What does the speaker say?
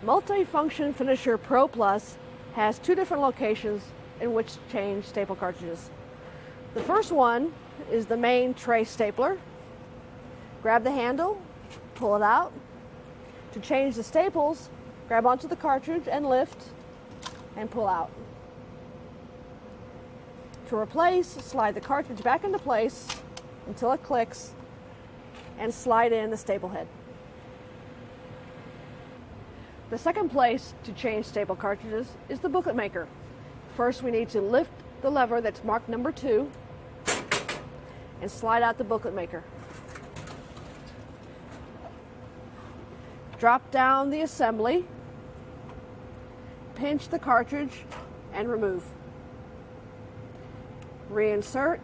Multi-Function Finisher Pro Plus has two different locations in which to change staple cartridges. The first one is the main tray stapler. Grab the handle, pull it out. To change the staples, grab onto the cartridge and lift and pull out. To replace, slide the cartridge back into place until it clicks and slide in the staple head. The second place to change staple cartridges is the booklet maker. First, we need to lift the lever that's marked number 2 and slide out the booklet maker. Drop down the assembly, pinch the cartridge, and remove. Reinsert